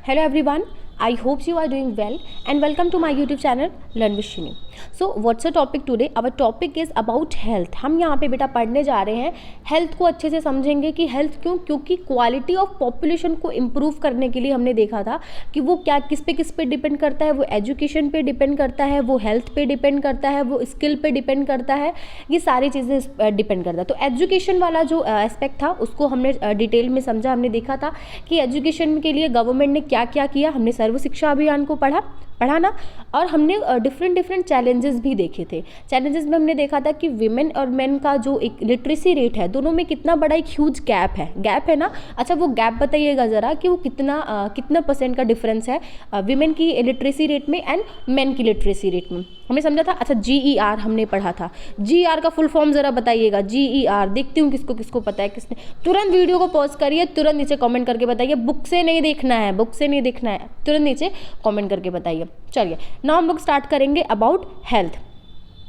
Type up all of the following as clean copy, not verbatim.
Hello everyone, I hope you are doing well and welcome to my YouTube channel Learn with Shini. So what's the topic today? Our topic is about health. हम यहाँ पे बेटा पढ़ने जा रहे हैं health को अच्छे से समझेंगे कि हेल्थ क्यों, क्योंकि क्वालिटी ऑफ पॉपुलेशन को इम्प्रूव करने के लिए हमने देखा था कि वो क्या किस पे डिपेंड करता है, वो एजुकेशन पे डिपेंड करता है, वो हेल्थ पे डिपेंड करता है, वो स्किल पे डिपेंड करता है, ये सारी चीज़ें डिपेंड करता है। तो एजुकेशन वाला जो एस्पेक्ट था उसको हमने डिटेल में समझा। हमने देखा था कि एजुकेशन के लिए गवर्नमेंट ने क्या क्या किया। हमने सर्व शिक्षा अभियान को पढ़ा ना, और हमने डिफरेंट चैलेंजेस भी देखे थे। चैलेंजेस में हमने देखा था कि विमेन और मेन का जो एक लिटरेसी रेट है दोनों में कितना बड़ा एक ह्यूज गैप है ना। अच्छा, वो गैप बताइएगा ज़रा कि वो कितना परसेंट का डिफरेंस है विमेन की लिटरेसी रेट में एंड मेन की लिटरेसी रेट में। हमने समझा था। अच्छा, GER हमने पढ़ा था। GER का फुल फॉर्म ज़रा बताइएगा। GER देखती हूँ किसको पता है, किसने। तुरंत वीडियो को पॉज करिए, तुरंत नीचे कमेंट करके बताइए। बुक से नहीं देखना है, तुरंत नीचे कमेंट करके बताइए। चलिए, नाउ हम लोग स्टार्ट करेंगे अबाउट हेल्थ।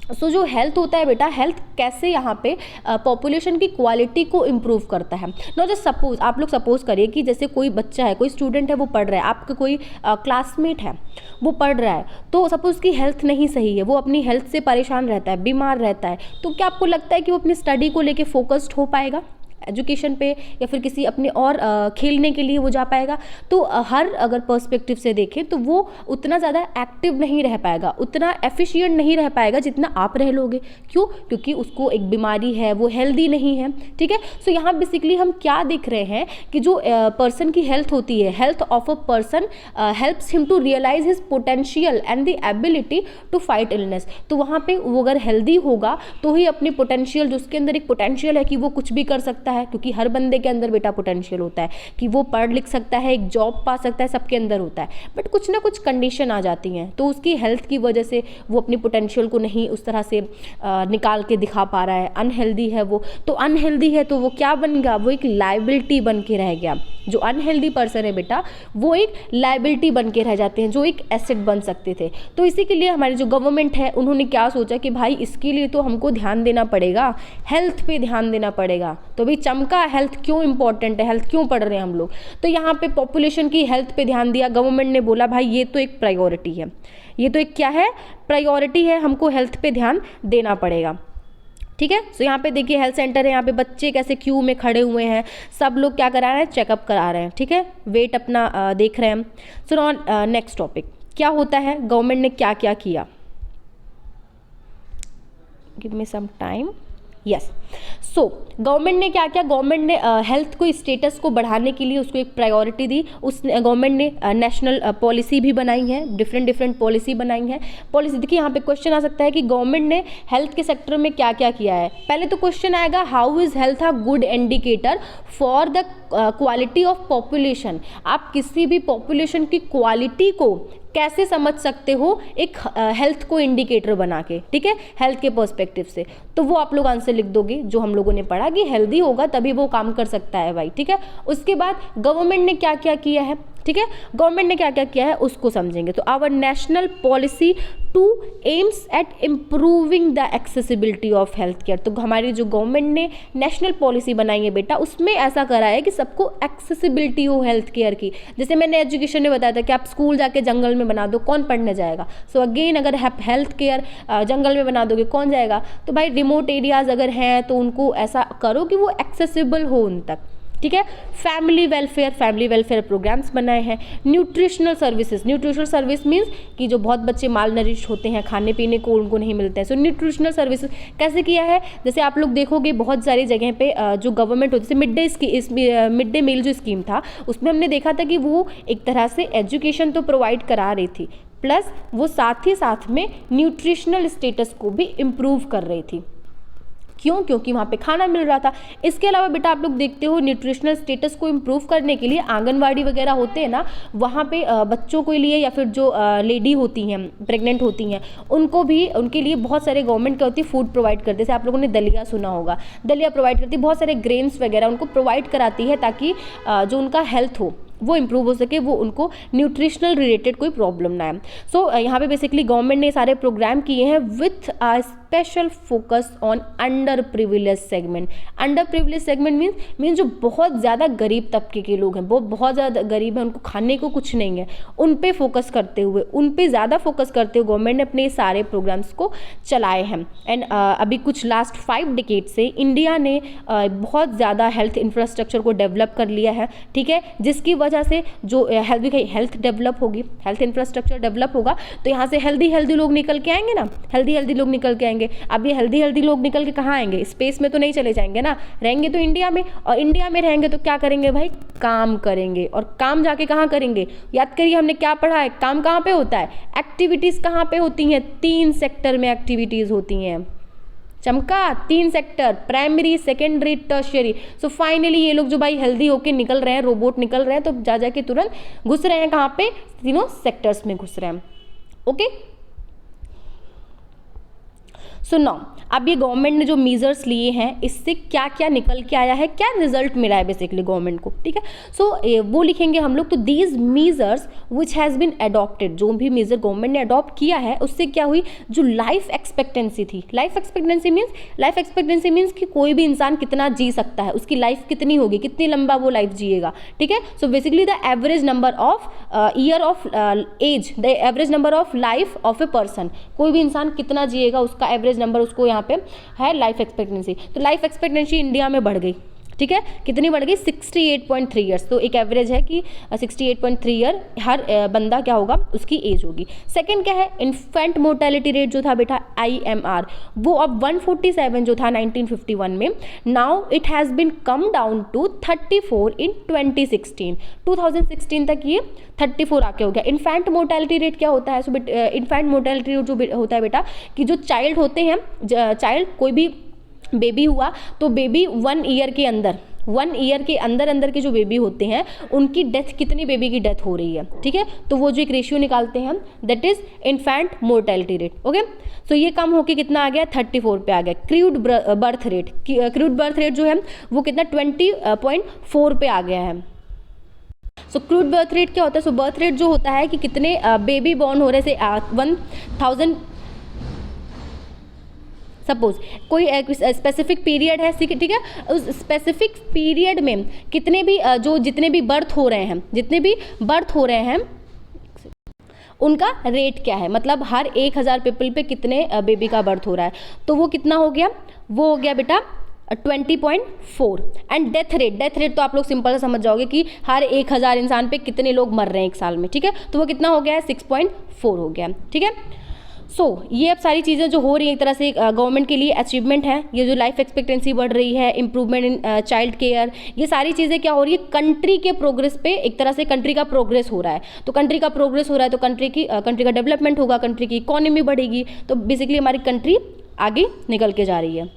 सो जो हेल्थ होता है बेटा, हेल्थ कैसे यहाँ पे पॉपुलेशन की क्वालिटी को इम्प्रूव करता है। नो जस्ट सपोज, आप लोग सपोज करिए कि जैसे कोई बच्चा है, कोई स्टूडेंट है, वो पढ़ रहा है, आपका कोई क्लासमेट है वो पढ़ रहा है, तो सपोज उसकी हेल्थ नहीं सही है, वो अपनी हेल्थ से परेशान रहता है, बीमार रहता है, तो क्या आपको लगता है कि वो अपनी स्टडी को लेके फोकस्ड हो पाएगा एजुकेशन पे, या फिर किसी अपने और खेलने के लिए वो जा पाएगा? तो हर अगर पर्सपेक्टिव से देखें तो वो उतना ज़्यादा एक्टिव नहीं रह पाएगा, उतना एफिशिएंट नहीं रह पाएगा जितना आप रह लोगे। क्यों? क्योंकि उसको एक बीमारी है, वो हेल्दी नहीं है। ठीक है। सो यहाँ बेसिकली हम क्या देख रहे हैं कि जो पर्सन की हेल्थ होती है, health of a person helps him to realise his potential and the ability to fight illness. तो वहाँ पे वो अगर हेल्दी होगा तो ही अपनी पोटेंशियल, जो उसके अंदर एक पोटेंशियल है कि वो कुछ भी कर सकता है, क्योंकि हर बंदे के अंदर बेटा पोटेंशियल होता है कि वो पढ़ लिख सकता है, एक जॉब पा सकता है, सबके अंदर होता है। बट कुछ ना कुछ कंडीशन आ जाती हैं, तो उसकी हेल्थ की वजह से वो अपनी पोटेंशियल को नहीं उस तरह से निकाल के दिखा पा रहा है। अनहेल्दी है वो, तो अनहेल्दी है तो वो क्या बन गया? वो एक लाइबिलिटी बन के रह गया। जो अनहेल्दी पर्सन है बेटा, वो एक लाइबिलिटी बन के रह जाते हैं, जो एक एसेट बन सकते थे। तो इसी के लिए हमारी जो गवर्नमेंट है उन्होंने क्या सोचा कि भाई इसके लिए तो हमको ध्यान देना पड़ेगा, हेल्थ पे ध्यान देना पड़ेगा। तो भाई चमका, हेल्थ क्यों इंपॉर्टेंट है, हेल्थ क्यों पढ़ रहे हैं हम लोग? तो यहाँ पे पॉपुलेशन की हेल्थ पे ध्यान दिया। गवर्नमेंट ने बोला भाई ये तो एक प्रायोरिटी है, ये तो एक क्या है? प्रायोरिटी है, हमको हेल्थ पे ध्यान देना पड़ेगा। ठीक है। सो यहाँ पे देखिए हेल्थ सेंटर है, यहाँ पे बच्चे कैसे क्यू में खड़े हुए हैं, सब लोग क्या करा रहे हैं? चेकअप करा रहे हैं। ठीक है, वेट अपना देख रहे हैं। सो नेक्स्ट टॉपिक क्या होता है, गवर्नमेंट ने क्या क्या किया? Give me some time. Yes. So government ने क्या किया? गवर्नमेंट ने हेल्थ को स्टेटस को बढ़ाने के लिए उसको एक प्रायोरिटी दी। उस गवर्नमेंट ने नेशनल पॉलिसी भी बनाई है, डिफरेंट पॉलिसी बनाई है। पॉलिसी देखिए, यहाँ पे क्वेश्चन आ सकता है कि गवर्नमेंट ने हेल्थ के सेक्टर में क्या क्या किया है। पहले तो क्वेश्चन आएगा, how is health a good indicator for the quality of population. आप किसी भी पॉपुलेशन की क्वालिटी को कैसे समझ सकते हो एक हेल्थ को इंडिकेटर बना के? ठीक है, हेल्थ के पर्सपेक्टिव से। तो वो आप लोग आंसर लिख दोगे जो हम लोगों ने पढ़ा कि हेल्दी होगा तभी वो काम कर सकता है भाई। ठीक है। उसके बाद गवर्नमेंट ने क्या क्या किया है, ठीक है, गवर्नमेंट ने क्या क्या किया है उसको समझेंगे। तो our national policy to aims at improving the accessibility of health care. तो हमारी जो गवर्नमेंट ने नेशनल पॉलिसी बनाई है बेटा, उसमें ऐसा करा है कि सबको एक्सेसिबिलिटी हो हेल्थ केयर की। जैसे मैंने एजुकेशन में बताया था कि आप स्कूल जाके जंगल में बना दो, कौन पढ़ने जाएगा? सो अगेन अगर हेल्थ केयर जंगल में बना दोगे, कौन जाएगा? तो भाई रिमोट एरियाज अगर हैं तो उनको ऐसा करो कि वो एक्सेसिबल हो उन तक। ठीक है। फैमिली वेलफेयर प्रोग्राम्स बनाए हैं। न्यूट्रिशनल सर्विस मीन्स कि जो बहुत बच्चे माल नरिश होते हैं, खाने पीने को उनको नहीं मिलते हैं। सो न्यूट्रिशनल सर्विसेज कैसे किया है? जैसे आप लोग देखोगे बहुत सारी जगह पे जो गवर्नमेंट होती है, मिड डे मील जो स्कीम था, उसमें हमने देखा था कि वो एक तरह से एजुकेशन तो प्रोवाइड करा रही थी, प्लस वो साथ ही साथ में न्यूट्रिशनल स्टेटस को भी इम्प्रूव कर रही थी। क्यों? क्योंकि वहाँ पे खाना मिल रहा था। इसके अलावा बेटा आप लोग देखते हो न्यूट्रिशनल स्टेटस को इम्प्रूव करने के लिए आंगनवाड़ी वगैरह होते हैं ना, वहाँ पे बच्चों के लिए या फिर जो लेडी होती हैं, प्रेग्नेंट होती हैं, उनको भी, उनके लिए बहुत सारे गवर्नमेंट क्या होती है फूड प्रोवाइड करते हैं। जैसे आप लोगों ने दलिया सुना होगा, दलिया प्रोवाइड करती है, बहुत सारे ग्रेन्स वगैरह उनको प्रोवाइड कराती है ताकि जो उनका हेल्थ हो वो इम्प्रूव हो सके, वो उनको न्यूट्रिशनल रिलेटेड कोई प्रॉब्लम ना आए। सो यहाँ पे बेसिकली गवर्नमेंट ने सारे प्रोग्राम किए हैं with special focus on under privilege segment. Under privilege segment means जो बहुत ज़्यादा गरीब तबके के लोग हैं, वो बहुत ज़्यादा गरीब हैं, उनको खाने को कुछ नहीं है, उन पे फोकस करते हुए, उन पे ज़्यादा फोकस करते हुए गवर्नमेंट ने अपने सारे प्रोग्राम्स को चलाए हैं। एंड अभी कुछ लास्ट 5 डिकेड से इंडिया ने बहुत ज़्यादा हेल्थ इंफ्रास्ट्रक्चर को डेवलप कर लिया है, ठीक है, जिसकी वजह से जो हेल्थ डेवलप होगी, हेल्थ इंफ्रास्ट्रक्चर डेवलप होगा तो यहाँ से हेल्दी लोग निकल के आएंगे ना, हेल्दी लोग निकल के आएंगे। अब ये हेल्दी लोग निकल के कहाँ आएंगे? स्पेस में तो नहीं चले जाएंगे ना, रहेंगे तो इंडिया में, और इंडिया में रहेंगे तो क्या करेंगे भाई? काम करेंगे। और काम जाके कहाँ करेंगे? याद करिए हमने क्या पढ़ा है, काम कहाँ पे होता है? एक्टिविटीज़ कहाँ पे होती हैं? 3 सेक्टर में एक्टिविटीज़ होती हैं। चमका? 3 sector, primary, secondary, tertiary. So finally ये लोग जो भाई हेल्दी होके निकल रहे हैं, रोबोट निकल रहे हैं, तो जा जाके तुरंत घुस रहे हैं कहाँ पे? तीनों सेक्टर्स में घुस रहे हैं। ओके, सो नाउ अब ये गवर्नमेंट ने जो मेजर्स लिए हैं, इससे क्या क्या निकल के आया है, क्या रिजल्ट मिला है बेसिकली गवर्नमेंट को, ठीक है। सो वो लिखेंगे हम लोग। तो these measures which has been adopted, जो भी मेजर गवर्नमेंट ने अडॉप्ट किया है, उससे क्या हुई? जो लाइफ एक्सपेक्टेंसी थी, लाइफ एक्सपेक्टेंसी मीन्स कि कोई भी इंसान कितना जी सकता है, उसकी लाइफ कितनी होगी, कितनी लंबा वो लाइफ जिएगा, ठीक है। So basically the average number of year of age, the average number of life of a person, कोई भी इंसान कितना जिएगा उसका एवरेज नंबर उसको यहाँ पे है लाइफ एक्सपेक्टेंसी। तो लाइफ एक्सपेक्टेंसी इंडिया में बढ़ गई, ठीक है, कितनी बढ़ गई? 68.3 ईयर्स। तो एक एवरेज है कि 68.3 ईयर हर बंदा क्या होगा, उसकी एज होगी। सेकंड क्या है? इन्फेंट मोर्टेलिटी रेट जो था बेटा IMR, वो अब 147 जो था 1951 में, now it has been come down to 34 in 2016 तक ये 34 आके हो गया। इन्फेंट मोर्टेलिटी रेट क्या होता है? सो इन्फेंट मोर्टेलिटी रेट जो होता है बेटा, कि जो चाइल्ड होते हैं, चाइल्ड कोई भी बेबी हुआ तो बेबी 1 ईयर के अंदर के जो बेबी होते हैं, उनकी डेथ, कितनी बेबी की डेथ हो रही है, ठीक है। तो वो जो एक रेशियो निकालते हैं हम, that is infant mortality rate. Okay, so ये कम होके कितना आ गया? 34 पे आ गया। क्रूड बर्थ रेट जो है वो कितना? 20.4 पे आ गया है। सो क्रूड बर्थ रेट क्या होता है? सो बर्थ रेट जो होता है कि कितने बेबी बॉर्न हो रहे से 1000, सपोज कोई स्पेसिफिक पीरियड है, ठीक है, उस स्पेसिफिक पीरियड में जितने भी बर्थ हो रहे हैं उनका रेट क्या है, मतलब हर 1000 पीपल पे कितने बेबी का बर्थ हो रहा है। तो वो कितना हो गया? वो हो गया बेटा 20.4। एंड डेथ रेट तो आप लोग सिंपल से समझ जाओगे कि हर 1000 इंसान पे कितने लोग मर रहे हैं एक साल में, ठीक है। तो वो कितना हो गया है? 6.4 हो गया, ठीक है। सो ये अब सारी चीज़ें जो हो रही हैं एक तरह से गवर्नमेंट के लिए अचीवमेंट है। ये जो लाइफ एक्सपेक्टेंसी बढ़ रही है, इंप्रूवमेंट इन चाइल्ड केयर, ये सारी चीज़ें क्या हो रही है? कंट्री के प्रोग्रेस पे, एक तरह से कंट्री का प्रोग्रेस हो रहा है। तो कंट्री का प्रोग्रेस हो रहा है तो कंट्री का डेवलपमेंट होगा, कंट्री की इकोनॉमी बढ़ेगी, तो बेसिकली हमारी कंट्री आगे निकल के जा रही है।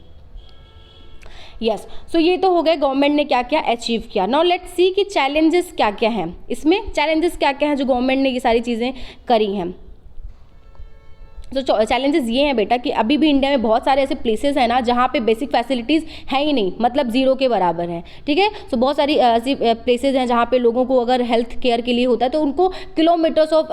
यस, सो ये तो हो गए गवर्नमेंट ने क्या क्या अचीव किया। नाउ लेट्स सी कि चैलेंजेस क्या क्या हैं, इसमें चैलेंजेस क्या क्या हैं जो गवर्नमेंट ने ये सारी चीज़ें करी हैं। तो चैलेंजेस ये हैं बेटा कि अभी भी इंडिया में बहुत सारे ऐसे प्लेसेस हैं ना जहाँ पे बेसिक फैसिलिटीज़ हैं ही नहीं, मतलब ज़ीरो के बराबर हैं, ठीक है। सो बहुत सारी ऐसी प्लेसेस हैं जहाँ पे लोगों को अगर हेल्थ केयर के लिए होता है तो उनको किलोमीटर्स ऑफ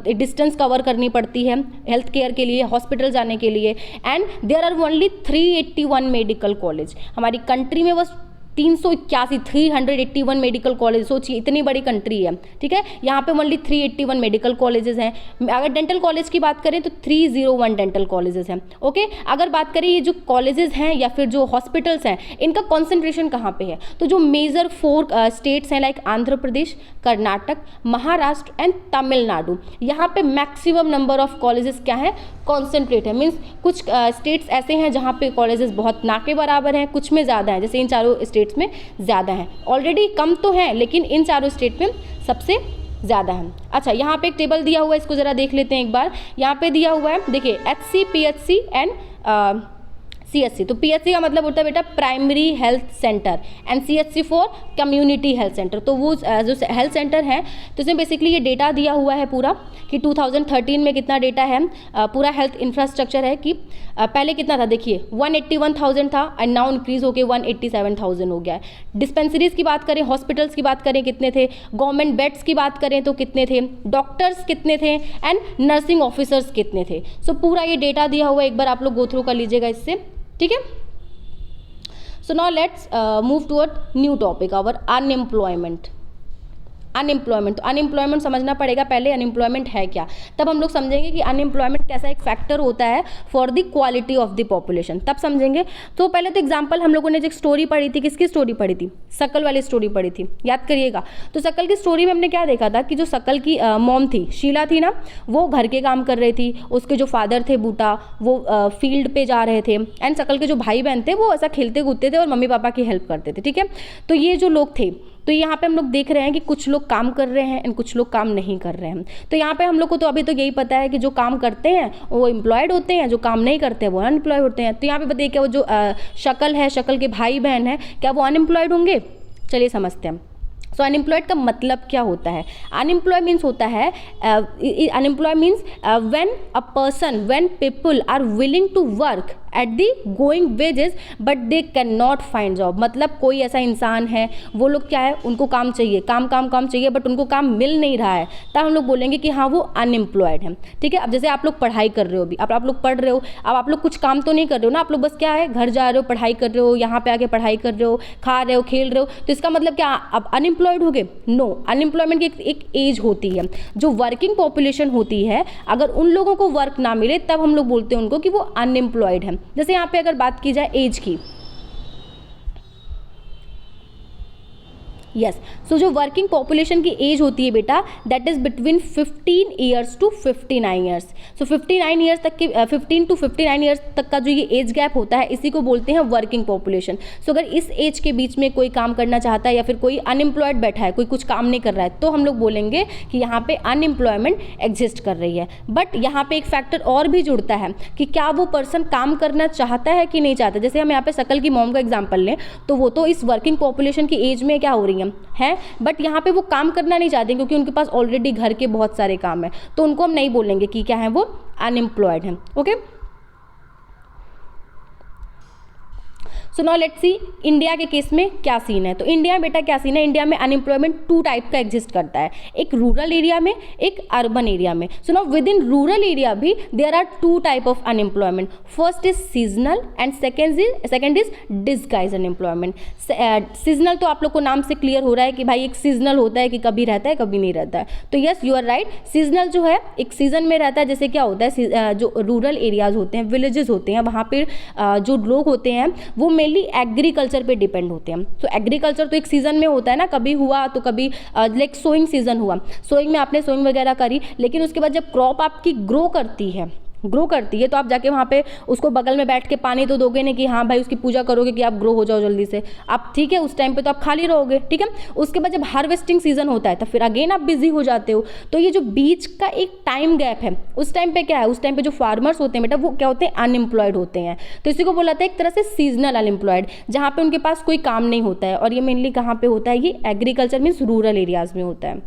डिस्टेंस कवर करनी पड़ती है हेल्थ केयर के लिए, हॉस्पिटल जाने के लिए। And there are only 381 medical college हमारी कंट्री में, बस 381 मेडिकल कॉलेज। सोचिए इतनी बड़ी कंट्री है, ठीक है, यहाँ पे ओनली 381 मेडिकल कॉलेजेस हैं। अगर डेंटल कॉलेज की बात करें तो 301 डेंटल कॉलेजेस हैं। ओके, अगर बात करें ये जो कॉलेजेस हैं या फिर जो हॉस्पिटल्स हैं, इनका कॉन्सेंट्रेशन कहाँ पे है? तो जो मेजर 4 स्टेट्स हैं लाइक आंध्र प्रदेश, कर्नाटक, महाराष्ट्र एंड तमिलनाडु, यहाँ पे मैक्सिमम नंबर ऑफ कॉलेजेस क्या है? कॉन्सेंट्रेट है। मीन्स कुछ स्टेट्स ऐसे हैं जहाँ पे कॉलेजेस बहुत ना के बराबर हैं, कुछ में ज़्यादा हैं, जैसे इन चारों स्टेट्स में ज़्यादा हैं। ऑलरेडी कम तो हैं लेकिन इन चारों स्टेट में सबसे ज़्यादा है। अच्छा, यहाँ पे एक टेबल दिया हुआ है, इसको ज़रा देख लेते हैं एक बार। यहाँ पे दिया हुआ है, देखिए HC, PHC एंड CHC, तो PHC का मतलब होता है बेटा primary health centre, and CHC for community health centre. तो वो जो हेल्थ सेंटर है तो इसमें बेसिकली ये डेटा दिया हुआ है पूरा कि 2013 में कितना डेटा है, पूरा हेल्थ इंफ्रास्ट्रक्चर है कि पहले कितना था, देखिए 181,000 था एंड नाउ इंक्रीज होकर 187,000 हो गया है। डिस्पेंसरीज की बात करें, हॉस्पिटल्स की बात करें कितने थे, गवर्नमेंट बेड्स की बात करें तो कितने थे, डॉक्टर्स कितने थे एंड नर्सिंग ऑफिसर्स कितने थे। सो पूरा ये डेटा दिया हुआ है, एक बार आप लोग गो थ्रू कर लीजिएगा इससे, ठीक है। So now let's move toward new topic, our unemployment. Unemployment, तो अनएम्प्लॉयमेंट समझना पड़ेगा पहले, अनएम्प्लॉयमेंट है क्या, तब हम लोग समझेंगे कि अनएम्प्लॉयमेंट कैसा एक फैक्टर होता है for the quality of the population, तब समझेंगे। तो पहले तो एग्जांपल हम लोगों ने जो एक स्टोरी पढ़ी थी, किसकी स्टोरी पढ़ी थी, शकल वाली स्टोरी पढ़ी थी, याद करिएगा। तो शकल की स्टोरी में हमने क्या देखा था कि जो शकल की मॉम थी, शीला थी ना, वो घर के काम कर रही थी, उसके जो फादर थे बूटा वो फील्ड पे जा रहे थे, एंड शकल के जो भाई बहन थे वो ऐसा खेलते कूदते थे और मम्मी पापा की हेल्प करते थे, ठीक है। तो ये जो लोग थे, तो यहाँ पे हम लोग देख रहे हैं कि कुछ लोग काम कर रहे हैं एंड कुछ लोग काम नहीं कर रहे हैं। तो यहाँ पे हम लोग को तो अभी तो यही पता है कि जो काम करते हैं वो एम्प्लॉयड होते हैं, जो काम नहीं करते हैं वो अनएम्प्लॉयड होते हैं। तो यहाँ पे बताइए क्या वो जो शकल है, शकल के भाई बहन है, क्या वो अनएम्प्लॉयड होंगे, चलिए समझते हैं। सो अनएम्प्लॉयड का मतलब क्या होता है, अनएम्प्लॉय मीन्स होता है, unemploy means when people are willing to work at the going wages but they can not find job. मतलब कोई ऐसा इंसान है, वो लोग क्या है, उनको काम चाहिए, काम चाहिए बट उनको काम मिल नहीं रहा है, तब हम लोग बोलेंगे कि हाँ वो अनएम्प्लॉयड है, ठीक है। अब जैसे आप लोग पढ़ाई कर रहे हो, अभी अब आप लोग पढ़ रहे हो, अब आप लोग कुछ काम तो नहीं कर रहे हो ना, आप लोग बस क्या है, घर जा रहे हो, पढ़ाई कर रहे हो, यहाँ पे आके पढ़ाई कर रहे हो, खा रहे हो, खेल रहे हो, तो इसका मतलब क्या अब अनएम्प्लॉयड हो गए, नो। अनएम्प्लॉयमेंट की एक एज होती है, जो वर्किंग पॉपुलेशन होती है, अगर उन लोगों को वर्क ना मिले तब हम लोग बोलते हैं उनको कि वो अनएम्प्लॉयड है। जैसे यहाँ पे अगर बात की जाए एज की, यस, सो जो वर्किंग पॉपुलेशन की एज होती है बेटा, that is between 15 years to 59 years. So 59 years तक के 15 टू 59 ईयर्स तक का जो ये एज गैप होता है, इसी को बोलते हैं वर्किंग पॉपुलेशन। सो अगर इस एज के बीच में कोई काम करना चाहता है या फिर कोई अनएम्प्लॉयड बैठा है, कोई कुछ काम नहीं कर रहा है, तो हम लोग बोलेंगे कि यहाँ पे अनएम्प्लॉयमेंट एग्जिस्ट कर रही है। बट यहाँ पे एक फैक्टर और भी जुड़ता है कि क्या वो पर्सन काम करना चाहता है कि नहीं चाहता। जैसे हम यहाँ पे शकल की मॉम का एग्जाम्पल लें, तो वो तो इस वर्किंग पॉपुलेशन की एज में क्या हो रही है, बट यहाँ पे वो काम करना नहीं चाहते क्योंकि उनके पास ऑलरेडी घर के बहुत सारे काम है, तो उनको हम नहीं बोलेंगे कि क्या है, वो अनएम्प्लॉयड है। Okay, so now let's see India के केस में क्या सीन है। तो इंडिया में बेटा क्या सीन है, इंडिया में अनएम्प्लॉयमेंट 2 टाइप का एग्जिस्ट करता है, एक रूरल एरिया में, एक अर्बन एरिया में। So now with in rural area भी there are 2 type of unemployment, first is seasonal and second is disguise unemployment. Seasonal तो आप लोग को नाम से क्लियर हो रहा है कि भाई एक सीजनल होता है कि कभी रहता है कभी नहीं रहता है, तो yes you are right, seasonal जो है एक सीजन में रहता है। जैसे क्या होता है, जो रूरल एरियाज होते हैं, विलेजेस होते हैं, वहाँ पर जो लोग होते हैं वो मेनली एग्रीकल्चर पे डिपेंड होते हैं। तो एग्रीकल्चर तो एक सीजन में होता है ना, कभी हुआ तो कभी लाइक सोइंग सीजन हुआ, सोइंग में आपने सोइंग वगैरह करी, लेकिन उसके बाद जब क्रॉप आपकी ग्रो करती है तो आप जाके वहाँ पे उसको बगल में बैठ के पानी तो दोगे नहीं कि हाँ भाई उसकी पूजा करोगे कि आप ग्रो हो जाओ जल्दी से, आप ठीक है, उस टाइम पे तो आप खाली रहोगे, ठीक है। उसके बाद जब हार्वेस्टिंग सीजन होता है तो फिर अगेन आप बिजी हो जाते हो। तो ये जो बीच का एक टाइम गैप है, उस टाइम पे क्या है, उस टाइम पे जो फार्मर्स होते हैं बेटा वो क्या होते हैं, अनएम्प्लॉयड होते हैं। तो इसी को बोला जाता है एक तरह से सीजनल अनएम्प्लॉयड, जहाँ पे उनके पास कोई काम नहीं होता है, और ये मेनली कहाँ पे होता है, ये एग्रीकल्चर मीन्स रूरल एरियाज में होता है,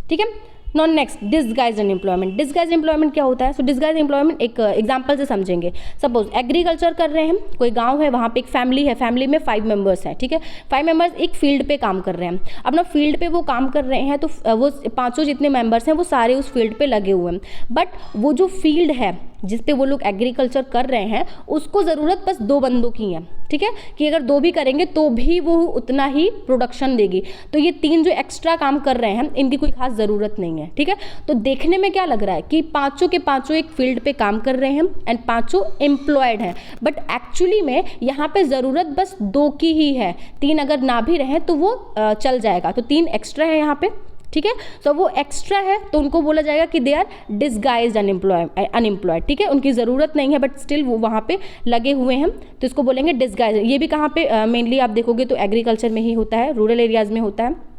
ठीक है। Non next disguise unemployment. Disguise employment क्या होता है, सो डिस्गाइज एम्प्लॉयमेंट एक एग्जांपल से समझेंगे। सपोज एग्रीकल्चर कर रहे हैं, कोई गांव है, वहाँ पे एक फैमिली है, फैमिली में 5 मेंबर्स हैं, ठीक है। 5 मेंबर्स एक फील्ड पे काम कर रहे हैं, अपना फील्ड पे वो काम कर रहे हैं, तो वो 5 जितने मेंबर्स हैं वो सारे उस फील्ड पे लगे हुए हैं। बट वो जो फील्ड है जिस पे वो लोग एग्रीकल्चर कर रहे हैं, उसको ज़रूरत बस 2 बंदों की है, ठीक है, कि अगर 2 भी करेंगे तो भी वो उतना ही प्रोडक्शन देगी। तो ये 3 जो एक्स्ट्रा काम कर रहे हैं इनकी कोई खास ज़रूरत नहीं है, ठीक है। तो देखने में क्या लग रहा है कि 5 के 5 एक फील्ड पे काम कर रहे हैं एंड 5 एम्प्लॉयड हैं, बट एक्चुअली में यहाँ पे ज़रूरत बस 2 की ही है, 3 अगर ना भी रहें तो वो चल जाएगा। तो 3 एक्स्ट्रा है यहाँ पे, ठीक है। तो वो एक्स्ट्रा है तो उनको बोला जाएगा कि दे आर डिस्गाइज्ड अनएम्प्लॉयड, ठीक है, उनकी ज़रूरत नहीं है बट स्टिल वो वहाँ पे लगे हुए हैं, तो इसको बोलेंगे डिस्गाइज। ये भी कहाँ पे मेनली आप देखोगे तो एग्रीकल्चर में ही होता है, रूरल एरियाज़ में होता है।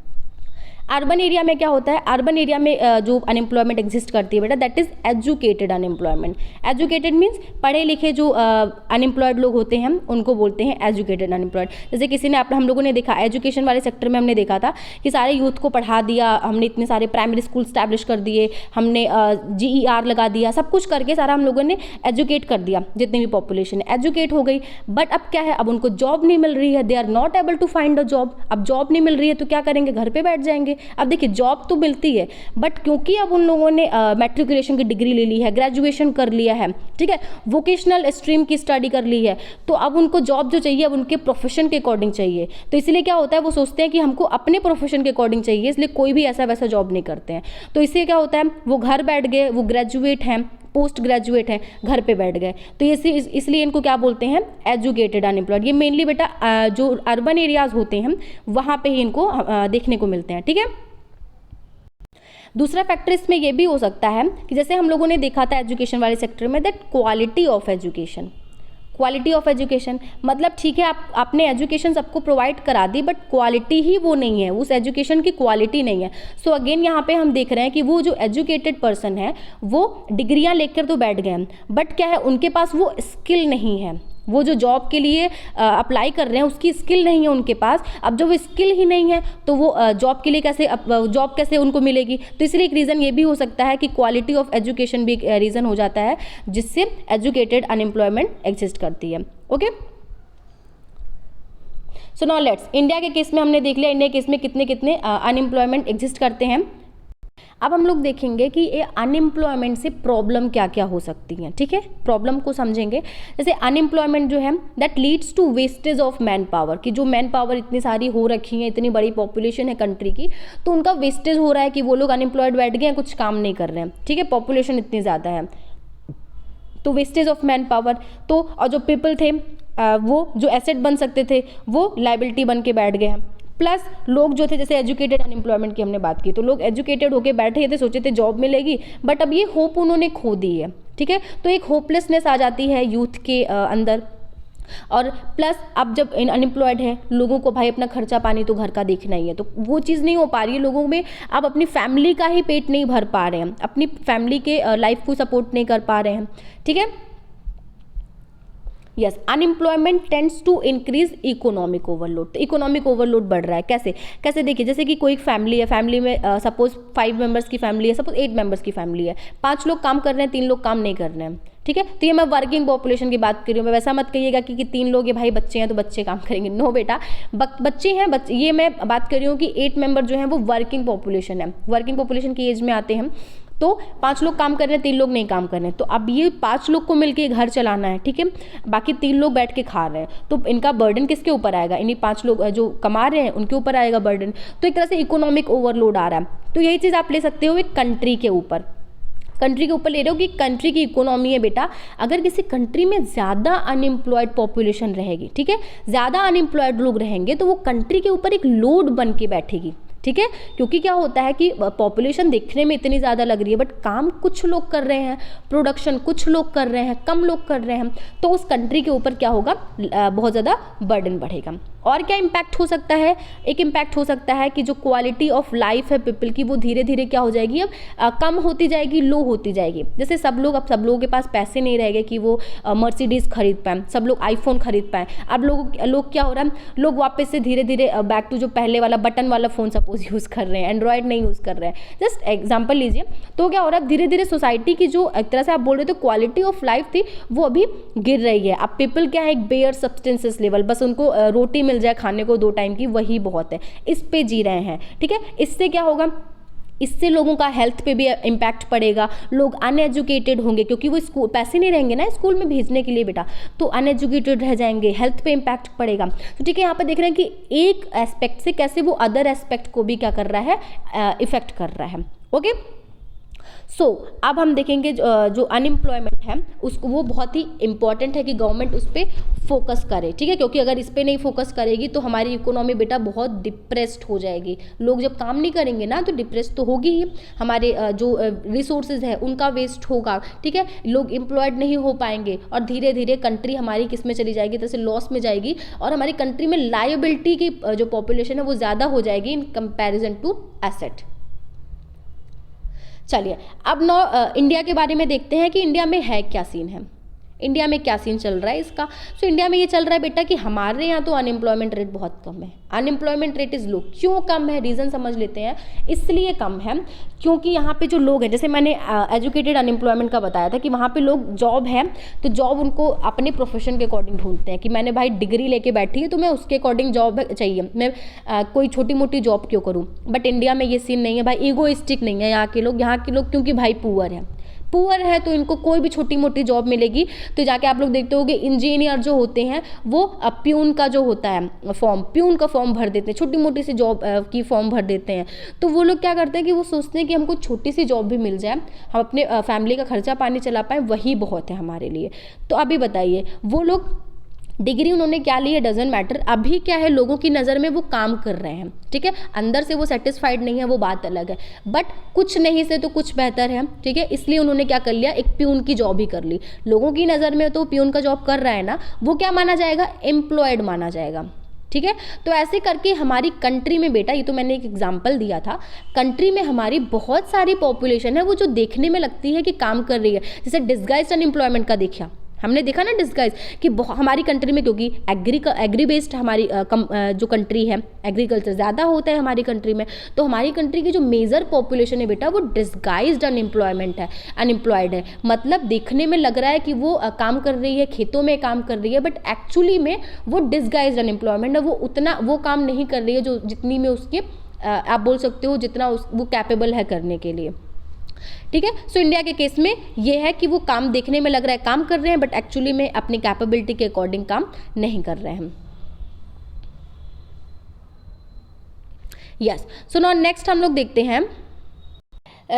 अर्बन एरिया में क्या होता है, अर्बन एरिया में जो अनएम्प्लॉयमेंट एग्जिस्ट करती है बेटा, that is educated unemployment. Educated means पढ़े लिखे जो अनएम्प्लॉयड लोग होते हैं हमको बोलते हैं एजुकेटेड अनएम्प्लॉयड। जैसे किसी ने हम लोगों ने देखा एजुकेशन वाले सेक्टर में, हमने देखा था कि सारे यूथ को पढ़ा दिया हमने, इतने सारे प्राइमरी स्कूल स्टैब्लिश कर दिए हमने, GER लगा दिया, सब कुछ करके सारा हम लोगों ने एजुकेट कर दिया, जितनी भी पॉपुलेशन है एजुकेट हो गई। बट अब क्या है, अब उनको जॉब नहीं मिल रही है, they are not able to find a job. अब जॉब नहीं मिल रही है तो क्या करेंगे, घर पे बैठ जाएंगे। अब देखिए जॉब तो मिलती है बट क्योंकि अब उन लोगों ने मैट्रिकुलेशन की डिग्री ले ली है, ग्रेजुएशन कर लिया है, ठीक है, वोकेशनल स्ट्रीम की स्टडी कर ली है, तो अब उनको जॉब जो चाहिए अब उनके प्रोफेशन के अकॉर्डिंग चाहिए। तो इसलिए क्या होता है, वो सोचते हैं कि हमको अपने प्रोफेशन के अकॉर्डिंग चाहिए, इसलिए कोई भी ऐसा वैसा जॉब नहीं करते हैं। तो इससे क्या होता है, वो घर बैठ गए, वो ग्रेजुएट हैं, पोस्ट ग्रेजुएट हैं, घर पे बैठ गए, तो इसलिए इनको क्या बोलते हैं, एजुकेटेड अनएम्प्लॉयड। ये मेनली बेटा जो अर्बन एरियाज होते हैं वहाँ पे ही इनको देखने को मिलते हैं, ठीक है। दूसरा फैक्टर इसमें ये भी हो सकता है कि जैसे हम लोगों ने देखा था एजुकेशन वाले सेक्टर में, that quality of education. Quality of education मतलब ठीक है आपने एजुकेशन सबको प्रोवाइड करा दी बट क्वालिटी ही वो नहीं है, उस एजुकेशन की क्वालिटी नहीं है। सो अगेन यहाँ पे हम देख रहे हैं कि वो जो एजुकेटेड पर्सन है वो डिग्रियाँ लेकर तो बैठ गए बट क्या है, उनके पास वो स्किल नहीं है, वो जो जॉब के लिए अप्लाई कर रहे हैं उसकी स्किल नहीं है उनके पास। अब जब वो स्किल ही नहीं है तो वो जॉब के लिए जॉब कैसे उनको मिलेगी। तो इसलिए एक रीज़न ये भी हो सकता है कि क्वालिटी ऑफ एजुकेशन भी एक रीज़न हो जाता है जिससे एजुकेटेड अनएम्प्लॉयमेंट एग्जिस्ट करती है। Okay, so now let's, India के केस में हमने देख लिया इंडिया के केस में कितने कितने अनएम्प्लॉयमेंट एग्जिस्ट करते हैं। अब हम लोग देखेंगे कि ये अनएम्प्लॉयमेंट से प्रॉब्लम क्या क्या हो सकती हैं, ठीक है, प्रॉब्लम को समझेंगे। जैसे अनएम्प्लॉयमेंट जो है that leads to wastage of man power, कि जो मैन पावर इतनी सारी हो रखी है, इतनी बड़ी पॉपुलेशन है कंट्री की, तो उनका वेस्टेज हो रहा है कि वो लोग अनएम्प्लॉयड बैठ गए हैं, कुछ काम नहीं कर रहे हैं, ठीक है, पॉपुलेशन इतनी ज़्यादा है तो वेस्टेज ऑफ मैन पावर। तो और जो पीपल थे वो जो एसेट बन सकते थे वो लाइबिलिटी बन के बैठ गए हैं। प्लस लोग जो थे, जैसे एजुकेटेड अनएम्प्लॉयमेंट की हमने बात की, तो लोग एजुकेटेड होके बैठे थे, सोचे थे जॉब मिलेगी बट अब ये होप उन्होंने खो दी है, ठीक है। तो एक होपलेसनेस आ जाती है यूथ के अंदर। और प्लस अब जब अनएम्प्लॉयड है लोगों को भाई अपना खर्चा पानी तो घर का देखना ही है, तो वो चीज़ नहीं हो पा रही है लोगों में। अब अपनी फैमिली का ही पेट नहीं भर पा रहे हैं, अपनी फैमिली के लाइफ को सपोर्ट नहीं कर पा रहे हैं, ठीक है। Yes, unemployment tends to increase economic overload. तो इकोनॉमिक ओवरलोड बढ़ रहा है कैसे कैसे देखिए, जैसे कि कोई फैमिली है, फैमिली में सपोज 5 मेंबर्स की फैमिली है, सपोज 8 मेंबर्स की फैमिली है, 5 लोग काम कर रहे हैं, 3 लोग काम नहीं कर रहे हैं, ठीक है। तो ये मैं वर्किंग पॉपुलेशन की बात कर रही हूँ। मैं वैसा मत कहिएगा कि 3 लोग ये भाई बच्चे हैं तो बच्चे काम करेंगे, नो बेटा, बच्चे हैं, ये मैं बात कर रही हूँ कि 8 मेंबर जो हैं वो वर्किंग पॉपुलेशन है, वर्किंग पॉपुलेशन की एज में आते हैं। तो 5 लोग काम कर रहे हैं, 3 लोग नहीं काम कर रहे हैं, तो अब ये 5 लोग को मिलके घर चलाना है, ठीक है, बाकी 3 लोग बैठ के खा रहे हैं, तो इनका बर्डन किसके ऊपर आएगा, इन्हीं 5 लोग जो कमा रहे हैं उनके ऊपर आएगा बर्डन। तो एक तरह से इकोनॉमिक ओवरलोड आ रहा है। तो यही चीज़ आप ले सकते हो एक कंट्री के ऊपर, कंट्री के ऊपर ले रहे हो कि कंट्री की इकोनॉमी है बेटा, अगर किसी कंट्री में ज़्यादा अनएम्प्लॉयड पॉपुलेशन रहेगी, ठीक है, ज़्यादा अनएम्प्लॉयड लोग रहेंगे तो वो कंट्री के ऊपर एक लोड बन के बैठेगी, ठीक है। क्योंकि क्या होता है कि पॉपुलेशन देखने में इतनी ज़्यादा लग रही है बट काम कुछ लोग कर रहे हैं, प्रोडक्शन कुछ लोग कर रहे हैं, कम लोग कर रहे हैं, तो उस कंट्री के ऊपर क्या होगा, बहुत ज़्यादा बर्डन बढ़ेगा। और क्या इम्पैक्ट हो सकता है, एक इम्पैक्ट हो सकता है कि जो क्वालिटी ऑफ लाइफ है पीपल की वो धीरे धीरे क्या हो जाएगी, अब कम होती जाएगी, लो होती जाएगी। जैसे सब लोगों के पास पैसे नहीं रहेंगे कि वो मर्सिडीज़ खरीद पाएँ, सब लोग आईफोन खरीद पाएँ। अब लोग क्या हो रहा है, लोग वापस से धीरे धीरे बैक टू जो पहले वाला बटन वाला फ़ोन सपोज यूज़ कर रहे हैं, एंड्रॉयड नहीं यूज़ कर रहे हैं, जस्ट एग्जाम्पल लीजिए। तो क्या हो रहा है, धीरे धीरे सोसाइटी की जो एक तरह से आप बोल रहे थे क्वालिटी ऑफ लाइफ थी वो अभी गिर रही है। अब पीपल क्या है, एक बेयर सब्सटेंसेस लेवल, बस उनको रोटी मिल जाए खाने को 2 टाइम की, वही बहुत है, इस पे जी रहे हैं, ठीक है। इससे क्या होगा, इससे लोगों का हेल्थ पे भी इम्पैक्ट पड़ेगा, लोग अनएजुकेटेड होंगे क्योंकि वो स्कूल पैसे नहीं रहेंगे ना स्कूल में भेजने के लिए बेटा, तो अनएजुकेटेड रह जाएंगे, हेल्थ पे इम्पैक्ट पड़ेगा। तो ठीक है, यहाँ पे देख रहे हैं कि एक एस्पेक्ट से कैसे वो अदर एस्पेक्ट को भी क्या कर रहा है, इफेक्ट कर रहा है। ओके, अब हम देखेंगे जो अनएम्प्लॉयमेंट है उसको, वो बहुत ही इंपॉर्टेंट है कि गवर्नमेंट उस पर फोकस करे, ठीक है, क्योंकि अगर इस पर नहीं फोकस करेगी तो हमारी इकोनॉमी बेटा बहुत डिप्रेस्ड हो जाएगी। लोग जब काम नहीं करेंगे ना तो डिप्रेस तो होगी ही, हमारे जो रिसोर्सेज है उनका वेस्ट होगा, ठीक है, लोग एम्प्लॉयड नहीं हो पाएंगे और धीरे धीरे कंट्री हमारी किस में चली जाएगी, तरह से लॉस में जाएगी और हमारी कंट्री में लायबिलिटी की जो पॉपुलेशन है वो ज़्यादा हो जाएगी इन कंपैरिजन टू एसेट। चलिए अब इंडिया के बारे में देखते हैं कि इंडिया में है क्या सीन है, इंडिया में क्या सीन चल रहा है इसका। इंडिया में ये चल रहा है बेटा कि हमारे यहाँ तो अनएम्प्लॉयमेंट रेट बहुत कम है, अनएम्प्लॉयमेंट रेट इज़ लो। क्यों कम है, रीज़न समझ लेते हैं। इसलिए कम है क्योंकि यहाँ पे जो लोग हैं, जैसे मैंने एजुकेटेड अनएम्प्लॉयमेंट का बताया था कि वहाँ पे लोग जॉब है तो जॉब उनको अपने प्रोफेशन के अकॉर्डिंग ढूंढते हैं कि मैंने भाई डिग्री लेके बैठी है तो मैं उसके अकॉर्डिंग जॉब चाहिए, मैं कोई छोटी मोटी जॉब क्यों करूँ। बट इंडिया में ये सीन नहीं है भाई, ईगोइस्टिक नहीं है यहाँ के लोग क्योंकि भाई पुअर है तो इनको कोई भी छोटी मोटी जॉब मिलेगी। तो जाके आप लोग देखते होगे इंजीनियर जो होते हैं वो प्यून का जो होता है प्यून का फॉर्म भर देते हैं, छोटी मोटी सी जॉब की फॉर्म भर देते हैं। तो वो लोग क्या करते हैं कि वो सोचते हैं कि हमको छोटी सी जॉब भी मिल जाए, हम अपने फैमिली का खर्चा पानी चला पाएँ, वही बहुत है हमारे लिए। तो अभी बताइए वो लोग डिग्री उन्होंने क्या ली है डजेंट मैटर, अभी क्या है लोगों की नज़र में वो काम कर रहे हैं, ठीक है, अंदर से वो सेटिस्फाइड नहीं है, वो बात अलग है। बट कुछ नहीं से तो कुछ बेहतर है, ठीक है, इसलिए उन्होंने क्या कर लिया, एक प्यून की जॉब ही कर ली। लोगों की नज़र में तो प्यून का जॉब कर रहा है ना, वो क्या माना जाएगा, एम्प्लॉयड माना जाएगा, ठीक है। तो ऐसे करके हमारी कंट्री में बेटा, ये तो मैंने एक एग्जांपल दिया था, कंट्री में हमारी बहुत सारी पॉपुलेशन है वो जो देखने में लगती है कि काम कर रही है। जैसे डिस्गाइज्ड अनएम्प्लॉयमेंट का हमने देखा ना डिस्गाइज कि हमारी कंट्री में, क्योंकि एग्री बेस्ड हमारी जो कंट्री है, एग्रीकल्चर ज़्यादा होता है हमारी कंट्री में, तो हमारी कंट्री की जो मेजर पॉपुलेशन है बेटा वो डिस्गाइज्ड अनएम्प्लॉयड है। मतलब देखने में लग रहा है कि वो काम कर रही है, खेतों में काम कर रही है, बट एक्चुअली में वो डिस्गाइज्ड अनएम्प्लॉयमेंट है, वो काम नहीं कर रही है जो जितनी में उसके आप बोल सकते हो जितना वो कैपेबल है करने के लिए, ठीक है। इंडिया के केस में ये है कि वो काम देखने में लग रहा है काम कर रहे हैं, बट एक्चुअली में अपनी कैपेबिलिटी के अकॉर्डिंग काम नहीं कर रहे हैं। यस, नाउ नेक्स्ट हम लोग देखते हैं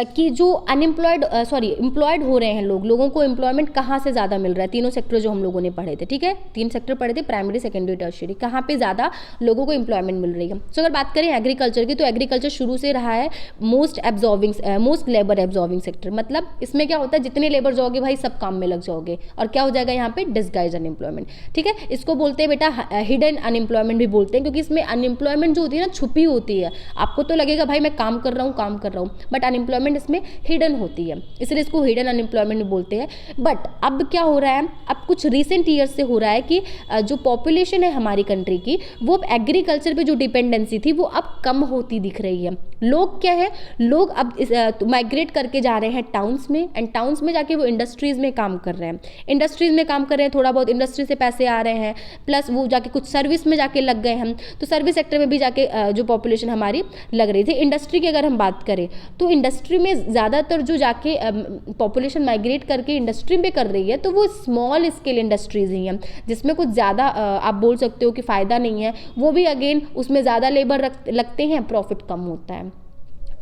कि जो एम्प्लॉयड हो रहे हैं लोगों को एम्प्लॉयमेंट कहाँ से ज़्यादा मिल रहा है। तीनों सेक्टर जो हम लोगों ने पढ़े थे, ठीक है, 3 सेक्टर पढ़े थे, प्राइमरी, सेकेंडरी, टर्शियरी, कहाँ पे ज़्यादा लोगों को एम्प्लॉयमेंट मिल रही है। अगर बात करें एग्रीकल्चर की, तो एग्रीकल्चर शुरू से रहा है मोस्ट लेबर एब्जॉर्विंग सेक्टर। मतलब इसमें क्या होता है, जितने लेबर जाओगे भाई सब काम में लग जाओगे और क्या हो जाएगा यहाँ पे, डिस्गाइज अनएम्प्लॉयमेंट, ठीक है। इसको बोलते हैं बेटा हिडन अनएम्प्लॉयमेंट भी बोलते हैं, क्योंकि इसमें अनएम्प्लॉयमेंट जो होती है ना छुपी होती है। आपको तो लगेगा भाई मैं काम कर रहा हूँ, बट अनएम्प्लॉयमेंट इसमें हिडन होती है, इसलिए इसको हिडन अनएम्प्लॉयमेंट बोलते हैं। बट अब क्या हो रहा है, अब कुछ रिसेंट ईयर्स से हो रहा है कि जो पॉपुलेशन है हमारी कंट्री की वो एग्रीकल्चर पे जो डिपेंडेंसी थी वो अब कम होती दिख रही है। लोग क्या है, लोग अब माइग्रेट करके जा रहे हैं टाउन्स में, एंड टाउन्स में जाके वो इंडस्ट्रीज़ में काम कर रहे हैं, थोड़ा बहुत इंडस्ट्री से पैसे आ रहे हैं, प्लस वो जाके कुछ सर्विस में जाके लग गए हम, तो सर्विस सेक्टर में भी जाके जो पॉपुलेशन हमारी लग रही थी। इंडस्ट्री की अगर हम बात करें तो इंडस्ट्री में ज़्यादातर जो जाके पॉपुलेशन माइग्रेट करके इंडस्ट्री में कर रही है तो वो स्मॉल स्केल इंडस्ट्रीज़ ही हैं, जिसमें कुछ ज़्यादा आप बोल सकते हो कि फ़ायदा नहीं है। वो भी अगेन उसमें ज़्यादा लेबर लगते हैं, प्रॉफिट कम होता है,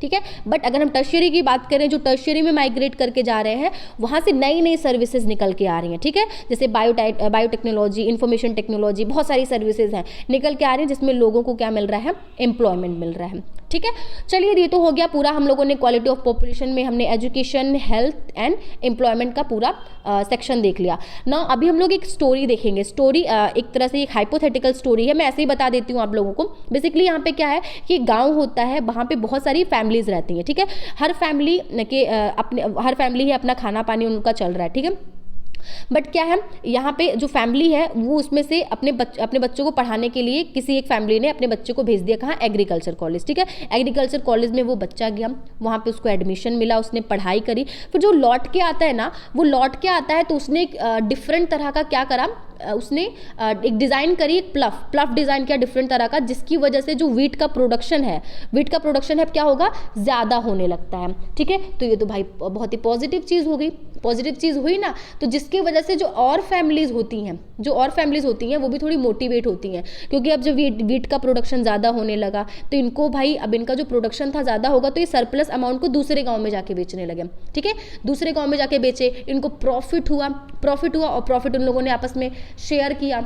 ठीक है। बट अगर हम टर्शियरी की बात करें, जो टर्शियरी में माइग्रेट करके जा रहे हैं वहाँ से नई नई सर्विसेज निकल के आ रही हैं, ठीक है। जैसे बायोटेक्नोलॉजी, इंफॉर्मेशन टेक्नोलॉजी, बहुत सारी सर्विसेज हैं निकल के आ रही हैं, जिसमें लोगों को क्या मिल रहा है, एम्प्लॉयमेंट मिल रहा है, ठीक है। चलिए ये तो हो गया पूरा, हम लोगों ने क्वालिटी ऑफ पॉपुलेशन में हमने एजुकेशन, हेल्थ एंड एम्प्लॉयमेंट का पूरा सेक्शन देख लिया ना। अभी हम लोग एक स्टोरी देखेंगे। स्टोरी एक तरह से एक हाइपोथेटिकल स्टोरी है, मैं ऐसे ही बता देती हूँ आप लोगों को। बेसिकली यहाँ पे क्या है कि गाँव होता है, वहाँ पे बहुत सारी फैमिलीज रहती हैं, ठीक है। हर फैमिली ही अपना खाना पानी उनका चल रहा है, ठीक है। बट क्या है, यहाँ पे जो फैमिली है वो उसमें से अपने बच्चों को पढ़ाने के लिए किसी एक फैमिली ने अपने बच्चे को भेज दिया कहाँ, एग्रीकल्चर कॉलेज, ठीक है। एग्रीकल्चर कॉलेज में वो बच्चा गया, वहाँ पे उसको एडमिशन मिला, उसने पढ़ाई करी, फिर जो लौट के आता है ना, वो लौट के आता है तो उसने एक डिफरेंट तरह का क्या करा, उसने एक डिज़ाइन करी, एक प्लफ डिज़ाइन किया डिफरेंट तरह का, जिसकी वजह से जो वीट का प्रोडक्शन है क्या होगा, ज़्यादा होने लगता है, ठीक है। तो ये तो भाई बहुत ही पॉजिटिव चीज़ हो गई। पॉजिटिव चीज़ हुई ना, तो जिसकी वजह से जो और फैमिलीज़ होती हैं वो भी थोड़ी मोटिवेट होती हैं, क्योंकि अब जब वीट का प्रोडक्शन ज़्यादा होने लगा तो इनको भाई अब इनका जो प्रोडक्शन था ज़्यादा होगा तो ये सरप्लस अमाउंट को दूसरे गाँव में जाके बेचने लगे, ठीक है, दूसरे गाँव में जाके बेचे, इनको प्रॉफिट हुआ और प्रॉफिट उन लोगों ने आपस में शेयर किया।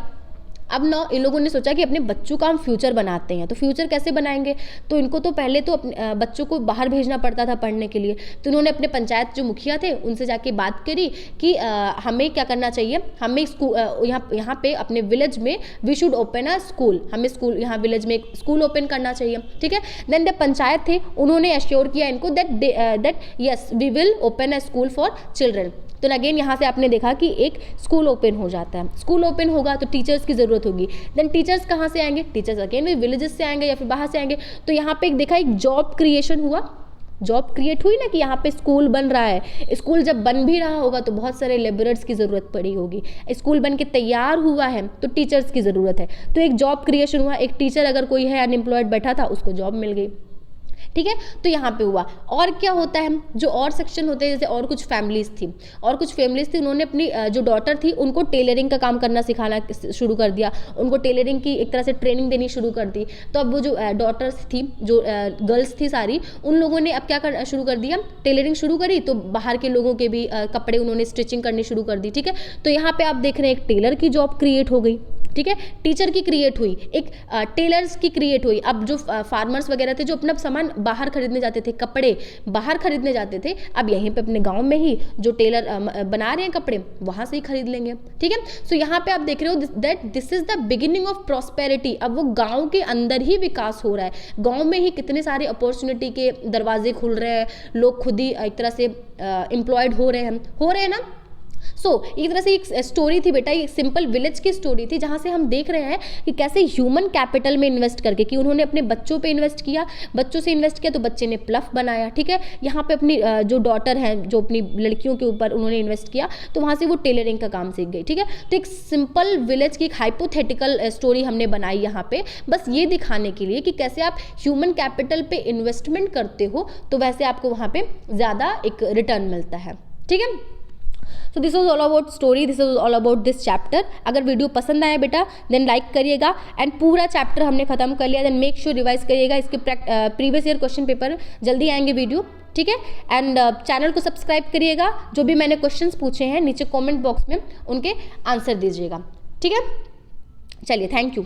अब ना इन लोगों ने सोचा कि अपने बच्चों का हम फ्यूचर बनाते हैं, तो फ्यूचर कैसे बनाएंगे, तो इनको तो पहले तो अपने बच्चों को बाहर भेजना पड़ता था पढ़ने के लिए, तो इन्होंने अपने पंचायत जो मुखिया थे उनसे जाके बात करी कि हमें क्या करना चाहिए, हमें स्कूल यहाँ पे अपने विलेज में we should open a school, हमें स्कूल यहाँ विलेज में एक स्कूल ओपन करना चाहिए, ठीक है। देन द पंचायत थे उन्होंने एश्योर किया इनको that yes we will open a school for children. तो अगेन यहाँ से आपने देखा कि एक स्कूल ओपन हो जाता है, स्कूल ओपन होगा तो टीचर्स की ज़रूरत होगी, देन टीचर्स कहाँ से आएंगे, टीचर्स अगेन विलेजेस से आएंगे या फिर बाहर से आएंगे, तो यहाँ पे एक देखा एक जॉब क्रिएशन हुआ, जॉब क्रिएट हुई ना कि यहाँ पे स्कूल बन रहा है, स्कूल जब बन भी रहा होगा तो बहुत सारे लेबरर्स की ज़रूरत पड़ी होगी, स्कूल बन के तैयार हुआ है तो टीचर्स की ज़रूरत है, तो एक जॉब क्रिएशन हुआ, एक टीचर अगर कोई है अनएम्प्लॉयड बैठा था उसको जॉब मिल गई, ठीक है, तो यहाँ पे हुआ। और क्या होता है, जो और सेक्शन होते हैं जैसे और कुछ फैमिलीज थी उन्होंने अपनी जो डॉटर थी उनको टेलरिंग का काम करना सिखाना शुरू कर दिया, उनको टेलरिंग की एक तरह से ट्रेनिंग देनी शुरू कर दी, तो अब वो जो डॉटर्स थी जो गर्ल्स थी सारी, उन लोगों ने अब क्या शुरू कर दिया, टेलरिंग शुरू करी, तो बाहर के लोगों के भी कपड़े उन्होंने स्टिचिंग करनी शुरू कर दी, ठीक है, तो यहाँ पे आप देख रहे हैं एक टेलर की जॉब क्रिएट हो गई, ठीक है, टीचर की क्रिएट हुई, एक टेलर्स की क्रिएट हुई। अब जो फार्मर्स वगैरह थे जो अपना सामान बाहर खरीदने जाते थे, कपड़े बाहर खरीदने जाते थे, अब यहीं पे अपने गांव में ही जो टेलर बना रहे हैं कपड़े वहां से ही खरीद लेंगे, ठीक है। सो यहाँ पे आप देख रहे हो that this is the beginning of prosperity. अब वो गाँव के अंदर ही विकास हो रहा है, गाँव में ही कितने सारे अपॉर्चुनिटी के दरवाजे खुल रहे हैं, लोग खुद ही एक तरह से एम्प्लॉयड हो रहे हैं ना। सो एक तरह से एक स्टोरी थी बेटा, ये सिंपल विलेज की स्टोरी थी जहाँ से हम देख रहे हैं कि कैसे ह्यूमन कैपिटल में इन्वेस्ट करके, कि उन्होंने अपने बच्चों पे इन्वेस्ट किया, बच्चों से इन्वेस्ट किया तो बच्चे ने प्लफ बनाया, ठीक है। यहाँ पे अपनी जो डॉटर है, जो अपनी लड़कियों के ऊपर उन्होंने इन्वेस्ट किया तो वहाँ से वो टेलरिंग का काम सीख गई, ठीक है। तो एक सिंपल विलेज की एक हाइपोथेटिकल स्टोरी हमने बनाई यहाँ पे, बस ये दिखाने के लिए कि कैसे आप ह्यूमन कैपिटल पे इन्वेस्टमेंट करते हो तो वैसे आपको वहाँ पे ज़्यादा एक रिटर्न मिलता है, ठीक है। So this was all about story, this was all about this chapter. अगर वीडियो पसंद आया बेटा देन लाइक करिएगा, एंड पूरा चैप्टर हमने खत्म कर लिया, देन मेक श्योर रिवाइज करिएगा, इसके प्रीवियस ईयर क्वेश्चन पेपर जल्दी आएंगे वीडियो, ठीक है। एंड चैनल को सब्सक्राइब करिएगा, जो भी मैंने क्वेश्चंस पूछे हैं नीचे कमेंट बॉक्स में उनके आंसर दीजिएगा, ठीक है। चलिए, थैंक यू।